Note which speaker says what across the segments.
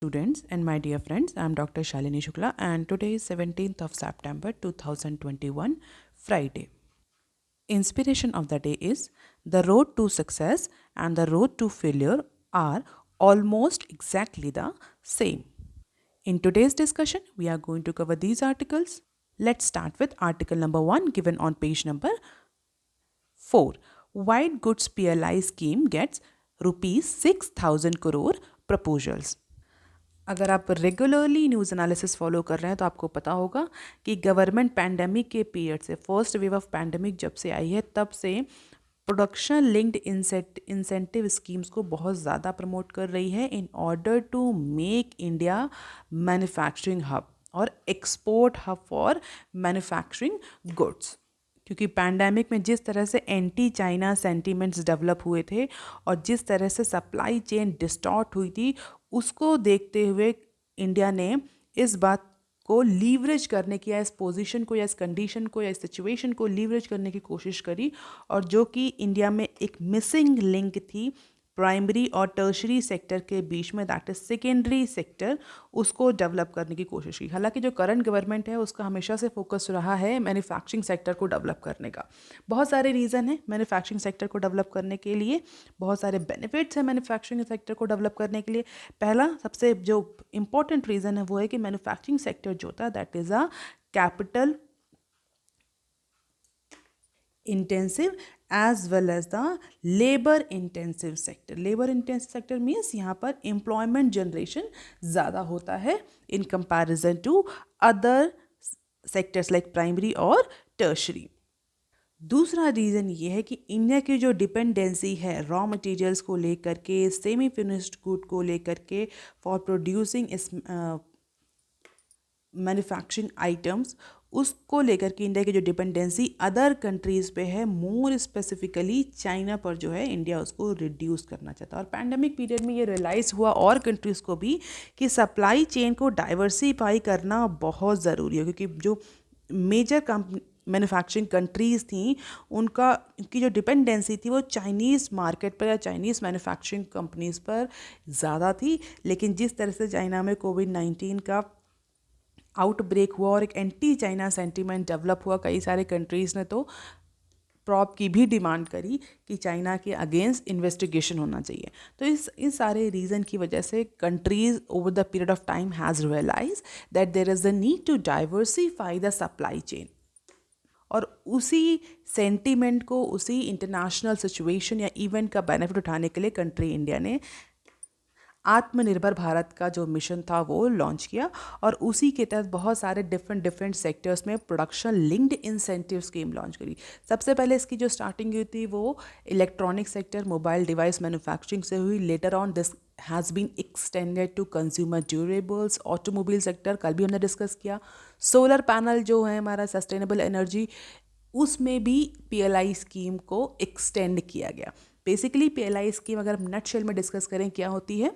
Speaker 1: students and my dear friends, I am Dr. Shalini Shukla and today is 17th of September 2021, Friday. Inspiration of the day is the road to success and the road to failure are almost exactly the same. In today's discussion, we are going to cover these articles. Let's start with article number 1 given on page number 4. White goods PLI scheme gets rupees 6,000 crore proposals. अगर आप regularly news analysis follow कर रहे हैं तो आपको पता होगा कि गवर्नमेंट पैंडेमिक के पीरियड से फर्स्ट वेव ऑफ पैंडेमिक जब से आई है तब से प्रोडक्शन लिंक्ड इंसेंटिव स्कीम्स को बहुत ज़्यादा प्रमोट कर रही है in order to make India manufacturing hub और export hub for manufacturing goods. क्योंकि पैंडेमिक में जिस तरह से एंटी चाइना सेंटीमेंट्स डेवलप हुए थे और जिस तरह से सप्लाई चेन डिस्टॉर्ट हुई थी, उसको देखते हुए इंडिया ने इस बात को लीवरेज करने की या इस पोजीशन को या इस कंडीशन को या इस सिचुएशन को लीवरेज करने की कोशिश करी और जो कि इंडिया में एक मिसिंग लिंक थी प्राइमरी और टर्शरी सेक्टर के बीच में, दैट इज सेकेंडरी सेक्टर, उसको डेवलप करने की कोशिश की। हालांकि जो करंट गवर्नमेंट है उसका हमेशा से फोकस रहा है मैन्युफैक्चरिंग सेक्टर को डेवलप करने का। बहुत सारे रीज़न है मैन्युफैक्चरिंग सेक्टर को डेवलप करने के लिए, बहुत सारे बेनिफिट्स हैं मैन्युफैक्चरिंग सेक्टर को डेवलप करने के लिए। पहला सबसे जो इम्पोर्टेंट रीज़न है वो है कि मैन्युफैक्चरिंग सेक्टर जो होता है that is a capital intensive as well as the labor intensive sector. Labor intensive sector means यहाँ पर employment generation ज़्यादा होता है in comparison to other sectors like primary और tertiary. दूसरा रीज़न ये है कि इंडिया की जो डिपेंडेंसी है रॉ मटेरियल्स को लेकर के, सेमी फिनिश्ड गुड को लेकर के फॉर प्रोड्यूसिंग इस मैन्युफैक्चरिंग आइटम्स, उसको लेकर के इंडिया की जो डिपेंडेंसी अदर कंट्रीज़ पे है, मोर स्पेसिफिकली चाइना पर जो है इंडिया उसको रिड्यूस करना चाहता है। और पैंडेमिक पीरियड में ये रियलाइज़ हुआ और कंट्रीज़ को भी कि सप्लाई चेन को डाइवर्सिफाई करना बहुत ज़रूरी है, क्योंकि जो मेजर मैन्युफैक्चरिंग कंट्रीज़ थी उनकी जो डिपेंडेंसी थी वो चाइनीज़ मार्केट पर या चाइनीज़ मैन्युफैक्चरिंग कंपनीज़ पर ज़्यादा थी। लेकिन जिस तरह से चाइना में कोविड-19 का आउटब्रेक हुआ और एक एंटी चाइना सेंटीमेंट डेवलप हुआ, कई सारे कंट्रीज़ ने तो प्रॉप की भी डिमांड करी कि चाइना के अगेंस्ट इन्वेस्टिगेशन होना चाहिए। तो इस सारे रीज़न की वजह से countries over the period of time has realise that there is a need to diversify the supply chain. और उसी सेंटीमेंट को, उसी इंटरनेशनल सिचुएशन या इवेंट का बेनिफिट उठाने के लिए कंट्री इंडिया ने आत्मनिर्भर भारत का जो मिशन था वो लॉन्च किया और उसी के तहत बहुत सारे डिफरेंट सेक्टर्स में production linked incentive scheme launch करी। सबसे पहले इसकी जो स्टार्टिंग हुई थी वो electronic sector, mobile device manufacturing से हुई। Later on this has been extended to consumer durables, automobile sector, कल भी हमने डिस्कस किया। सोलर पैनल जो है हमारा सस्टेनेबल एनर्जी, उसमें भी पीएलआई स्कीम को एक्सटेंड किया गया। बेसिकली पीएलआई स्कीम अगर हम नटशेल में डिस्कस करें क्या होती है,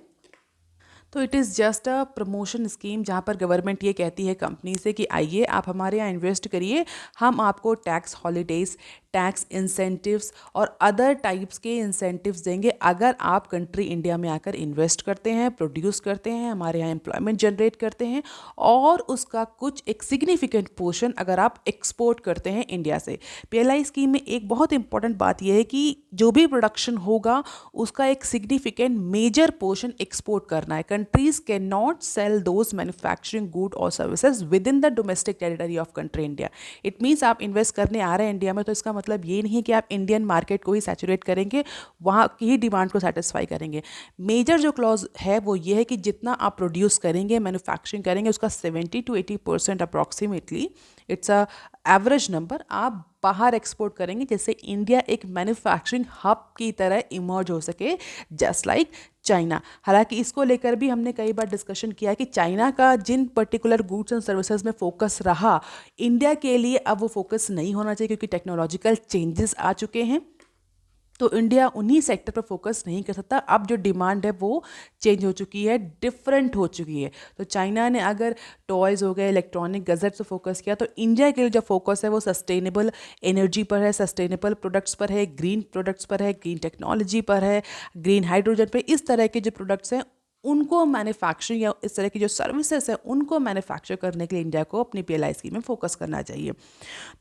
Speaker 1: तो it is just a promotion scheme जहाँ पर गवर्नमेंट ये कहती है कंपनी से कि आइए आप हमारे यहाँ इन्वेस्ट करिए, हम आपको टैक्स हॉलीडेज़, टैक्स इंसेंटिव्स और अदर टाइप्स के इंसेंटिव्स देंगे अगर आप कंट्री इंडिया में आकर इन्वेस्ट करते हैं, प्रोड्यूस करते हैं, हमारे यहाँ एम्प्लॉयमेंट जनरेट करते हैं और उसका कुछ एक सिग्निफिकेंट पोर्शन अगर आप एक्सपोर्ट करते हैं इंडिया से। पीएलआई स्कीम में एक बहुत इंपॉर्टेंट बात यह है कि जो भी प्रोडक्शन होगा उसका एक सिग्निफिकेंट मेजर पोर्शन एक्सपोर्ट करना है। Countries can not sell those manufacturing good और services within the domestic territory of country India. It means आप इन्वेस्ट करने आ रहे हैं इंडिया में तो इसका मतलब ये नहीं है कि आप इंडियन मार्केट को ही सैचुरेट करेंगे, वहाँ की ही डिमांड को सेटिस्फाई करेंगे। मेजर जो क्लॉज है वो ये है कि जितना आप प्रोड्यूस करेंगे, मैन्युफैक्चरिंग करेंगे, उसका 70 to 80% approximately, it's a average number, आप बाहर एक्सपोर्ट करेंगे जिससे इंडिया एक मैन्युफैक्चरिंग हब की तरह इमर्ज हो सके जस्ट लाइक चाइना। हालांकि इसको लेकर भी हमने कई बार डिस्कशन किया कि चाइना का जिन पर्टिकुलर गुड्स एंड सर्विसेज में फोकस रहा, इंडिया के लिए अब वो फोकस नहीं होना चाहिए क्योंकि टेक्नोलॉजिकल चेंजेस आ चुके हैं। तो इंडिया उन्हीं सेक्टर पर फोकस नहीं कर सकता। अब जो डिमांड है वो चेंज हो चुकी है, डिफरेंट हो चुकी है। तो चाइना ने अगर टॉयज़ हो गए, इलेक्ट्रॉनिक गैजेट्स पर फोकस किया, तो इंडिया के लिए जो फोकस है वो सस्टेनेबल एनर्जी पर है, सस्टेनेबल प्रोडक्ट्स पर है, ग्रीन प्रोडक्ट्स पर है, ग्रीन टेक्नोलॉजी पर है, ग्रीन हाइड्रोजन पर। इस तरह के जो प्रोडक्ट्स हैं उनको मैन्युफैक्चरिंग या इस तरह की जो सर्विसेज है उनको मैन्युफैक्चर करने के लिए इंडिया को अपनी पीएलआई स्कीम में फोकस करना चाहिए।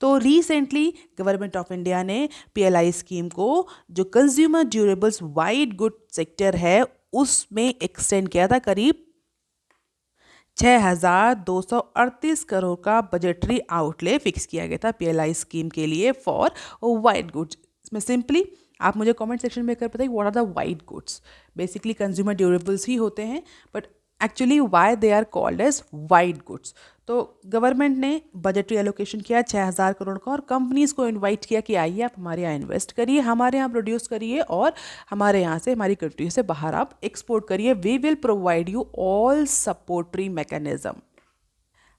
Speaker 1: तो रिसेंटली गवर्नमेंट ऑफ इंडिया ने पीएलआई स्कीम को जो consumer durables white good sector है उसमें एक्सटेंड किया था। करीब 6,238 करोड़ का बजटरी आउटले फिक्स किया गया था पीएलआई स्कीम के लिए फॉर वाइट गुड्स। इसमें सिंपली आप मुझे कमेंट सेक्शन में कर बताइए what are the white goods. Basically consumer durables ही होते हैं, but actually why they are called as white goods. तो गवर्नमेंट ने बजटरी एलोकेशन किया 6,000 करोड़ का और कंपनीज को इनवाइट किया कि आइए आप हमारे यहाँ इन्वेस्ट करिए, हमारे यहाँ प्रोड्यूस करिए और हमारे यहाँ से, हमारी कंट्री से बाहर आप एक्सपोर्ट करिए। We will provide you all supportary mechanism.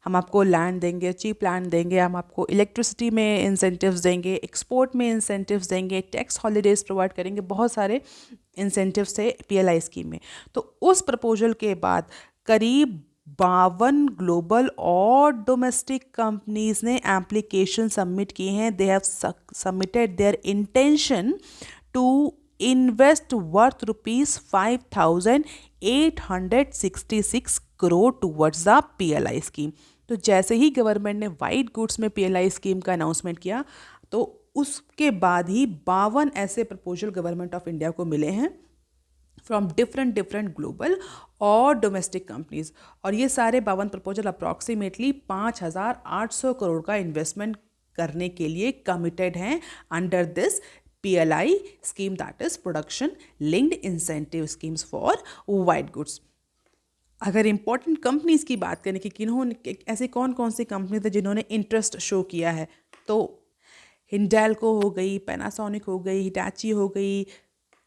Speaker 1: हम आपको लैंड देंगे, चीप लैंड देंगे, हम आपको इलेक्ट्रिसिटी में इंसेंटिव्स देंगे, एक्सपोर्ट में इंसेंटिव्स देंगे, टैक्स हॉलीडेज प्रोवाइड करेंगे, बहुत सारे इंसेंटिव्स थे पीएलआई स्कीम में। तो उस प्रपोजल के बाद करीब 52 ग्लोबल और डोमेस्टिक कंपनीज ने एप्लीकेशन सबमिट किए हैं। They have submitted their intention to invest worth ₹5,866 crore towards the PLI scheme. तो जैसे ही गवर्नमेंट ने वाइट गुड्स में पीएलआई स्कीम का अनाउंसमेंट किया तो उसके बाद ही 52 ऐसे प्रपोजल गवर्नमेंट ऑफ इंडिया को मिले हैं फ्रॉम डिफरेंट ग्लोबल और डोमेस्टिक कंपनीज। और ये सारे 52 प्रपोजल अप्रॉक्सीमेटली 5,800 करोड़ का इन्वेस्टमेंट करने के लिए कमिटेड हैं under this PLI scheme, that is production linked incentive schemes for white goods। अगर इंपॉर्टेंट कंपनीज की बात करें कि किन्होंने ऐसे कौन कौन सी कंपनी थे जिन्होंने इंटरेस्ट शो किया है, तो हिंडेल्को हो गई, पैनासोनिक हो गई, हिटाची हो गई,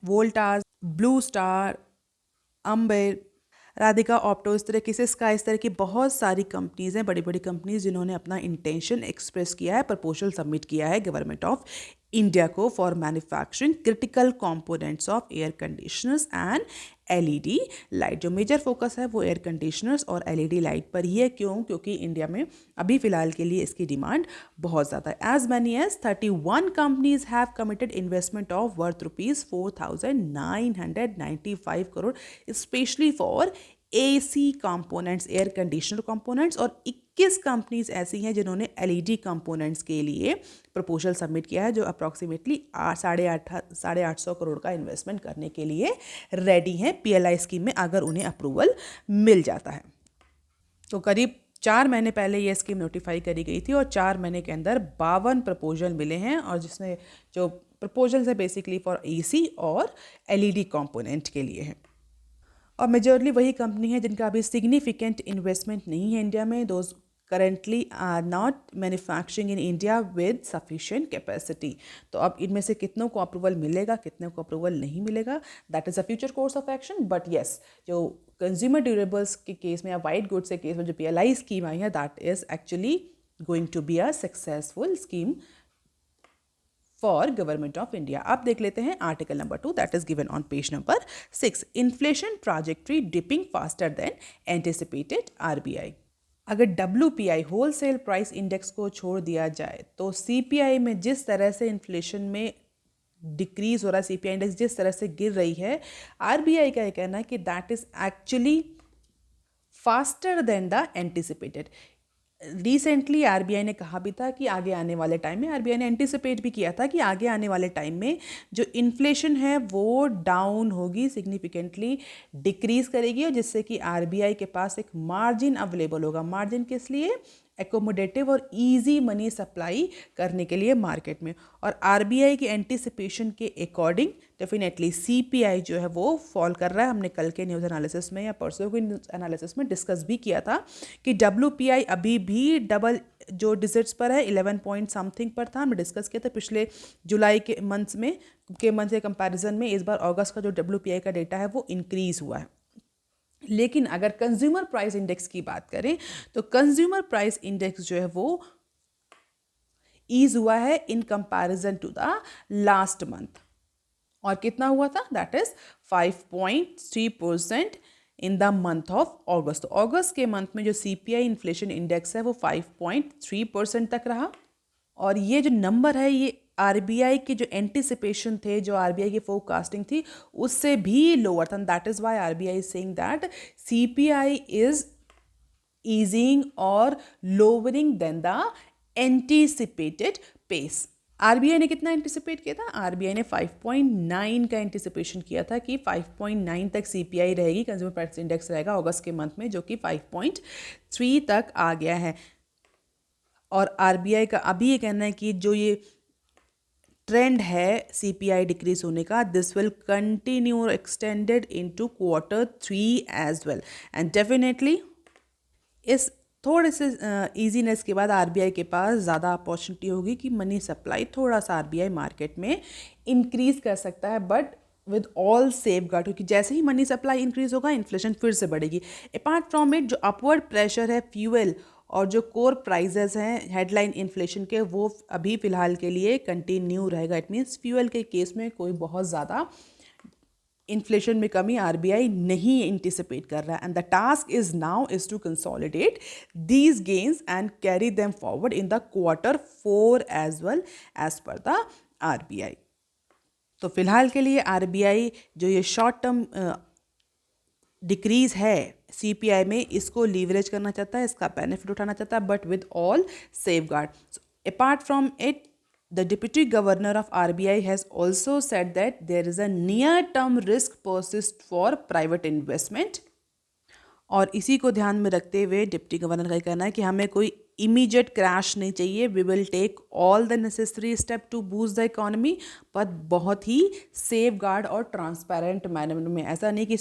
Speaker 1: Voltas, blue star, Amber, Radhika opto, इस तरह की सिस्का, इस तरह की बहुत सारी कंपनीज हैं, बड़ी बड़ी कंपनीज जिन्होंने अपना इंटेंशन एक्सप्रेस किया है, प्रपोजल सबमिट किया है गवर्नमेंट ऑफ इंडिया को for manufacturing critical components of air conditioners and LED light. जो मेजर फोकस है वो एयर कंडीशनर्स और एलईडी लाइट पर ही है। क्यों? क्योंकि इंडिया में अभी फिलहाल के लिए इसकी डिमांड बहुत ज़्यादा है। As many as 31 companies have committed investment of worth ₹4,995 crore especially for AC components, air conditioner components, और 21 कंपनीज ऐसी हैं जिन्होंने LED कंपोनेंट्स के लिए प्रपोजल सबमिट किया है, जो अप्रॉक्सीमेटली 850 करोड़ का इन्वेस्टमेंट करने के लिए रेडी हैं PLI स्कीम में, अगर उन्हें अप्रूवल मिल जाता है। तो करीब 4 महीने पहले ये स्कीम नोटिफाई करी गई थी और 4 महीने के अंदर 52 प्रपोजल मिले हैं, और जिसमें जो प्रपोजल्स है बेसिकली फॉर AC और LED कंपोनेंट के लिए है। और मेजरली वही कंपनी है जिनका अभी सिग्निफिकेंट इन्वेस्टमेंट नहीं है इंडिया में। Those currently are not manufacturing in India with sufficient capacity. तो अब इनमें से कितनों को अप्रूवल मिलेगा, कितनों को अप्रूवल नहीं मिलेगा, that is a future course of action. But yes, जो कंज्यूमर ड्यूरेबल्स के केस में या वाइट गुड्स के केस में जो PLI स्कीम आई है, that is actually going to be a successful scheme for government of India. आप देख लेते हैं article number 2 that is given on page number 6। Inflation trajectory dipping faster than anticipated RBI। अगर WPI wholesale price index को छोड़ दिया जाए तो CPI में जिस तरह से इन्फ्लेशन में डिक्रीज हो रहा है, CPI इंडेक्स जिस तरह से गिर रही है, RBI का ये कहना है कि that is actually faster than the anticipated. Recently RBI ने कहा भी था कि आगे आने वाले टाइम में, RBI ने एंटिसिपेट भी किया था कि आगे आने वाले टाइम में जो इन्फ्लेशन है वो डाउन होगी, सिग्निफिकेंटली डिक्रीज करेगी, और जिससे कि RBI के पास एक मार्जिन अवेलेबल होगा। मार्जिन किस लिए? एकोमोडेटिव और इजी मनी सप्लाई करने के लिए मार्केट में। और RBI की एंटिसिपेशन के अकॉर्डिंग डेफिनेटली CPI जो है वो फॉल कर रहा है। हमने कल के न्यूज़ एनालिसिस में या परसों के न्यूज़ एनालिसिस में डिस्कस भी किया था कि WPI अभी भी डबल जो डिजिट्स पर है, 11 पॉइंट समथिंग पर था। हमने डिस्कस किया था पिछले जुलाई के मंथ के कंपैरिजन में। इस बार अगस्त का जो WPI का डेटा है वो इंक्रीज हुआ है। लेकिन अगर कंज्यूमर प्राइस इंडेक्स की बात करें तो कंज्यूमर प्राइस इंडेक्स जो है वो ईज हुआ है in comparison to the last month. और कितना हुआ था? That is 5.3% in the month of August. तो अगस्त के मंथ में जो CPI इन्फ्लेशन इंडेक्स है वो 5.3% तक रहा। और ये जो नंबर है ये आरबीआई के जो एंटिसिपेशन थे, जो आरबीआई की फोरकास्टिंग थी, उससे भी लोअर था. That is why RBI is saying that CPI is easing or lowering than the anticipated pace. RBI ने कितना एंटिसिपेट किया था? आरबीआई ने 5.9 का एंटिसिपेशन किया था कि 5.9 तक सीपीआई रहेगी, कंज्यूमर प्राइस इंडेक्स रहेगा अगस्त के मंथ में, जो कि 5.3 तक आ गया है. और आरबीआई का अभी ये कहना है कि जो ये ट्रेंड है सीपीआई डिक्रीज होने का, this will continue extended into Q3 as well. And definitely इस थोड़े से ईजीनेस के बाद आरबीआई के पास ज़्यादा अपॉर्चुनिटी होगी कि मनी सप्लाई थोड़ा सा आरबीआई मार्केट में इंक्रीज कर सकता है, but with all safe guard, क्योंकि जैसे ही मनी सप्लाई इंक्रीज होगा इन्फ्लेशन फिर से बढ़ेगी. अपार्ट फ्रॉम इट, जो अपवर्ड प्रेशर है फ्यूल और जो कोर प्राइजेस हैं हेडलाइन इन्फ्लेशन के, वो अभी फ़िलहाल के लिए कंटिन्यू रहेगा. इट मीन्स फ्यूल के केस में कोई बहुत ज़्यादा इन्फ्लेशन में कमी आरबीआई नहीं एंटिसिपेट कर रहा है. And the task is now is to consolidate these gains and carry them forward in the Q4 as well as per the RBI. तो फिलहाल के लिए आरबीआई जो ये शॉर्ट टर्म डिक्रीज है सीपीआई में, इसको लीवरेज करना चाहता है, इसका बेनिफिट उठाना चाहता है, but with all safe guard. Apart from it, the Deputy Governor of RBI has also said that there is a near-term risk persists for private investment. और इसी को ध्यान में रखते हुए डिप्टी गवर्नर का कहना है कि हमें कोई इमीडिएट क्रैश नहीं चाहिए. We will take all the necessary step to boost the economy, पर बहुत ही सेफ गार्ड और ट्रांसपेरेंट मैनर में. ऐसा नहीं कि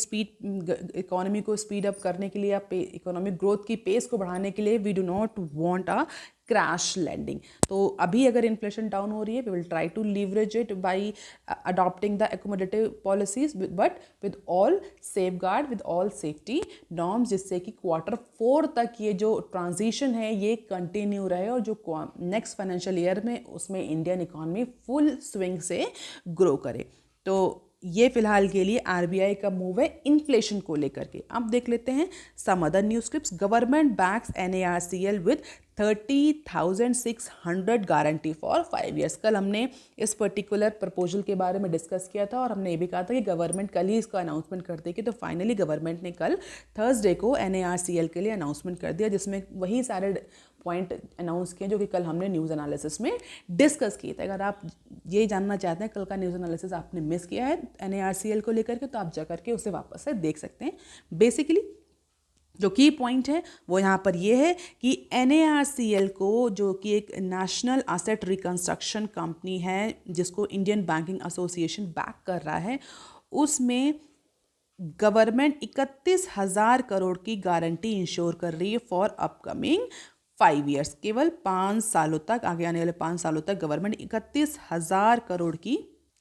Speaker 1: इकोनॉमी को स्पीड अप करने के लिए या इकोनॉमिक ग्रोथ की पेस को बढ़ाने के लिए we do not want a crash landing. तो अभी अगर इन्फ्लेशन डाउन हो रही है, we will try to leverage it by adopting the accommodative policies, but with all safe guard, with all safety norms, जिससे कि Q4 तक ये जो ट्रांजिशन है ये कंटिन्यू रहे और जो नेक्स्ट फाइनेंशियल ईयर में उसमें इंडियन इकोनॉमी फुल स्विंग से ग्रो करे. तो ये फिलहाल के लिए आरबीआई का मूव है इन्फ्लेशन को लेकर के. अब देख लेते हैं some other news clips. Government backs NARCL with 30,600 guarantee for 5 years. कल हमने इस पर्टिकुलर प्रपोजल के बारे में डिस्कस किया था और हमने ये भी कहा था कि गवर्नमेंट कल ही इसका अनाउंसमेंट कर देगी. तो फाइनली गवर्नमेंट ने कल थर्सडे को एनएआरसीएल के लिए अनाउंसमेंट कर दिया, जिसमें वही सारे पॉइंट अनाउंस किए जो कि कल हमने न्यूज़ एनालिसिस में डिस्कस किए थे. अगर आप ये जानना चाहते हैं कल का न्यूज़ एनालिसिस आपने मिस किया है एनएआरसीएल को लेकर के, तो आप जा करके उसे वापस से देख सकते हैं. बेसिकली जो की पॉइंट है वो यहाँ पर ये है कि एनएआरसीएल को, जो कि एक नेशनल एसेट रिकंस्ट्रक्शन कंपनी है जिसको इंडियन बैंकिंग एसोसिएशन बैक कर रहा है, उसमें गवर्नमेंट 31,000 करोड़ की गारंटी इंश्योर कर रही है फॉर अपकमिंग 5 years. केवल 5 सालों तक, आगे आने वाले 5 सालों तक गवर्नमेंट 31,000 करोड़ की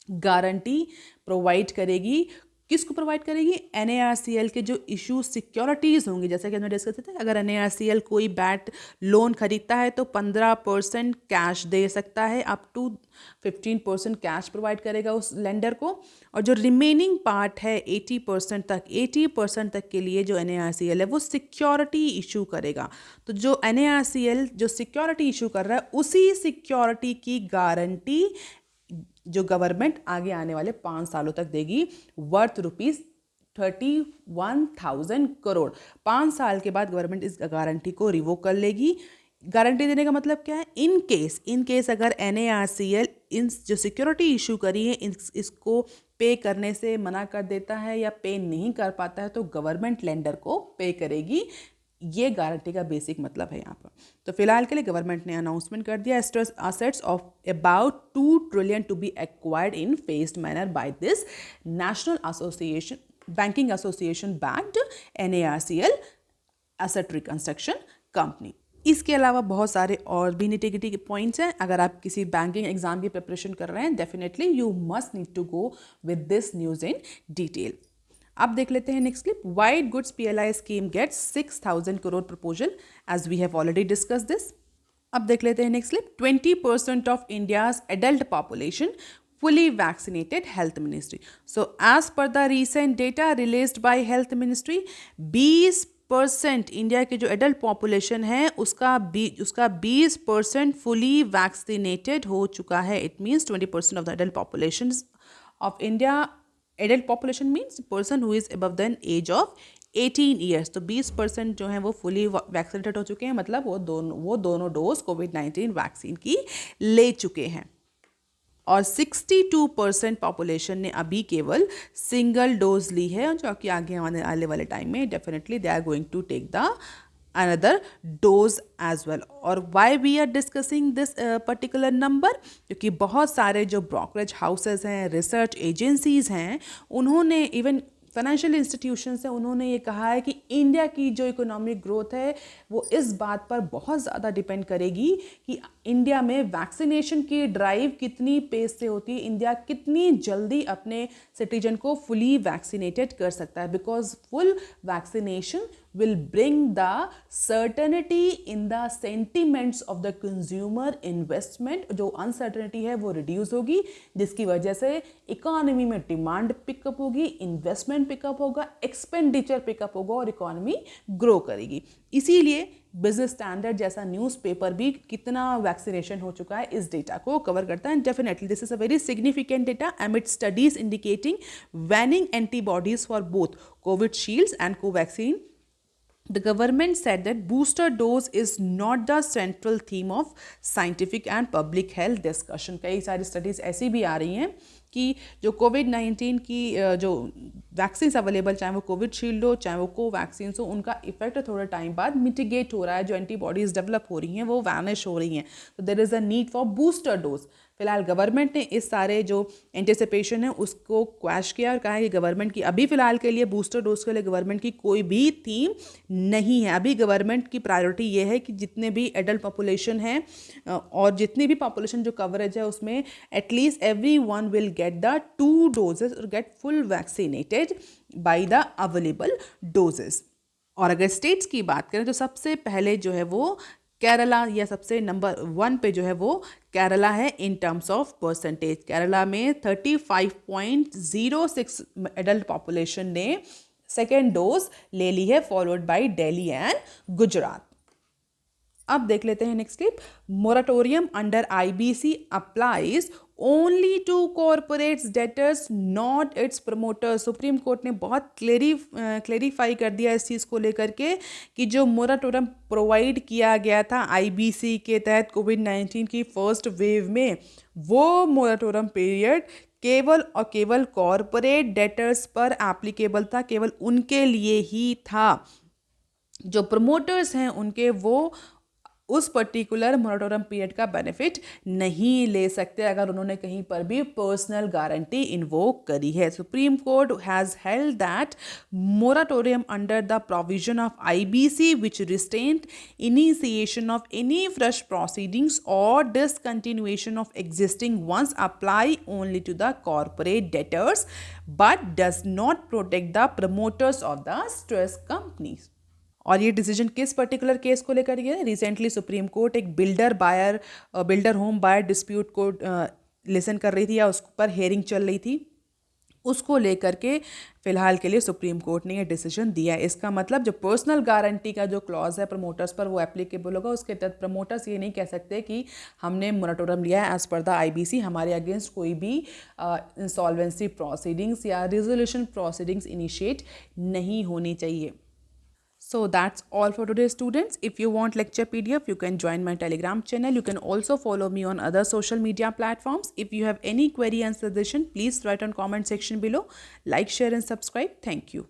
Speaker 1: गारंटी प्रोवाइड करेगी. किसको प्रोवाइड करेगी? एनएआरसीएल के जो इशू सिक्योरिटीज़ होंगी. जैसा कि हमने डिस्कस किया था, अगर एनएआरसीएल कोई बैट लोन खरीदता है तो 15% कैश दे सकता है, अप टू 15% कैश प्रोवाइड करेगा उस लेंडर को. और जो रिमेनिंग पार्ट है 80% तक के लिए जो एनएआरसीएल है वो सिक्योरिटी इशू करेगा. तो जो एनएआरसीएल जो सिक्योरिटी इशू कर रहा है, उसी सिक्योरिटी की गारंटी जो गवर्नमेंट आगे आने वाले 5 सालों तक देगी, वर्थ ₹31,000 करोड़. 5 साल के बाद गवर्नमेंट इस गारंटी को रिवोक कर लेगी. गारंटी देने का मतलब क्या है? इन केस अगर एनएआरसीएल इन जो सिक्योरिटी इशू करी है इसको पे करने से मना कर देता है या पे नहीं कर पाता है, तो गवर्नमेंट लेंडर को पे करेगी. ये गारंटी का बेसिक मतलब है यहाँ पर. तो फिलहाल के लिए गवर्नमेंट ने अनाउंसमेंट कर दिया assets of about 2 trillion to be acquired in phased manner by this national association banking association backed NARCL asset reconstruction company. इसके अलावा बहुत सारे और भी निटी-गिटी के पॉइंट्स हैं. अगर आप किसी बैंकिंग एग्जाम की प्रिपरेशन कर रहे हैं, definitely you must need to go with this news in detail. अब देख लेते हैं next clip. White goods PLI scheme gets 6,000 crore proposal, as we have already discuss this. अब देख लेते हैं next clip. 20% of India's adult population fully vaccinated, health ministry. So as per the recent data released by health ministry, 20% India के जो adult population है उसका 20% fully vaccinated हो चुका है. It means 20% of the adult population of India. Adult population means person who is above the age of 18 years. तो 20% जो है वो फुली वैक्सीनेटेड हो चुके हैं, मतलब वो दोनों डोज कोविड-19 वैक्सीन की ले चुके हैं. और 62% पॉपुलेशन ने अभी केवल सिंगल डोज ली है, जो कि आगे आने वाले टाइम में definitely they are going to take the another dose as well. और why we are discussing this particular number, क्योंकि बहुत सारे जो ब्रोकरेज हाउसेस हैं, रिसर्च एजेंसीज हैं, उन्होंने इवन फाइनेंशियल इंस्टीट्यूशंस हैं, उन्होंने ये कहा है कि इंडिया की जो इकोनॉमिक ग्रोथ है वो इस बात पर बहुत ज़्यादा डिपेंड करेगी कि इंडिया में वैक्सीनेशन की ड्राइव कितनी पेस से होती है, इंडिया कितनी जल्दी अपने सिटीजन को फुली वैक्सीनेटेड कर सकता है. Because full vaccination will bring the certainty in the sentiments of the consumer investment. जो uncertainty है वो reduce होगी, जिसकी वजह से इकोनॉमी में डिमांड पिकअप होगी, इन्वेस्टमेंट पिकअप होगा, एक्सपेंडिचर पिकअप होगा और इकोनॉमी ग्रो करेगी. इसीलिए बिजनेस स्टैंडर्ड जैसा न्यूज़पेपर भी कितना वैक्सीनेशन हो चुका है इस डेटा को कवर करता है. Definitely this is a very significant data amid studies indicating waning antibodies for both COVID shields and Covaxin. The government said that booster dose is not the central theme of scientific and public health discussion. कई सारी studies ऐसी भी आ रही हैं कि जो कोविड-19 की जो वैक्सीन्स अवेलेबल, चाहे वो कोविड शील्ड हो चाहे वो कोवैक्सीन्स हो, उनका इफेक्ट थोड़े टाइम बाद मिटिगेट हो रहा है. जो एंटीबॉडीज़ डेवलप हो रही हैं वो वैनिश हो रही हैं. तो there is a need for booster dose. फिलहाल गवर्नमेंट ने इस सारे जो एंटिसिपेशन है उसको क्वैश किया और कहा है कि गवर्नमेंट की अभी फ़िलहाल के लिए बूस्टर डोज के लिए गवर्नमेंट की कोई भी थीम नहीं है. अभी गवर्नमेंट की प्रायोरिटी ये है कि जितने भी एडल्ट पॉपुलेशन है और जितनी भी पॉपुलेशन जो कवरेज है उसमें at least everyone will get the 2 doses or get full vaccinated by the available doses. और अगर स्टेट्स की बात करें तो सबसे पहले जो है वो केरला, या सबसे नंबर 1 पे जो है वो केरला है in terms of percentage. Kerala में 35.06 एडल्ट पॉपुलेशन ने सेकेंड डोज ले ली है, followed by Delhi and Gujarat. अब देख लेते हैं next clip. Moratorium under IBC applies only to corporates debtors not its promoters. Supreme Court ने बहुत क्लेरिफाई कर दिया इस चीज़ को लेकर के कि जो मोराटोरियम प्रोवाइड किया गया था आईबीसी के तहत कोविड-19 की फर्स्ट वेव में, वो मोराटोरियम पीरियड केवल और केवल कॉरपोरेट डेटर्स पर एप्लीकेबल था, केवल उनके लिए ही था. जो प्रमोटर्स हैं उनके वो उस पर्टिकुलर मोराटोरियम पीरियड का बेनिफिट नहीं ले सकते अगर उन्होंने कहीं पर भी पर्सनल गारंटी इन्वोक करी है. Supreme Court has held that moratorium under the provision of IBC which restrained initiation of any fresh proceedings और discontinuation of existing ones apply only to the corporate debtors but does not protect the promoters of the stress companies. और ये decision किस particular case को लेकर गया है? Recently supreme court एक builder home buyer dispute को लिसन कर रही थी या उस पर हेयरिंग चल रही थी, उसको लेकर के फिलहाल के लिए सुप्रीम कोर्ट ने ये डिसीजन दिया है. इसका मतलब जो पर्सनल गारंटी का जो क्लॉज है प्रमोटर्स पर वो एप्लीकेबल होगा. उसके तहत प्रमोटर्स ये नहीं कह सकते कि हमने मोराटोरियम लिया है एज पर द आईबीसी, हमारे अगेंस्ट कोई भी इंसॉल्वेंसी प्रोसीडिंग्स या रिजोल्यूशन प्रोसीडिंग्स इनिशिएट नहीं होनी चाहिए. So that's all for today, students. If you want lecture PDF, you can join my Telegram channel. You can also follow me on other social media platforms. If you have any query and suggestion, please write on comment section below. Like, share and subscribe. Thank you.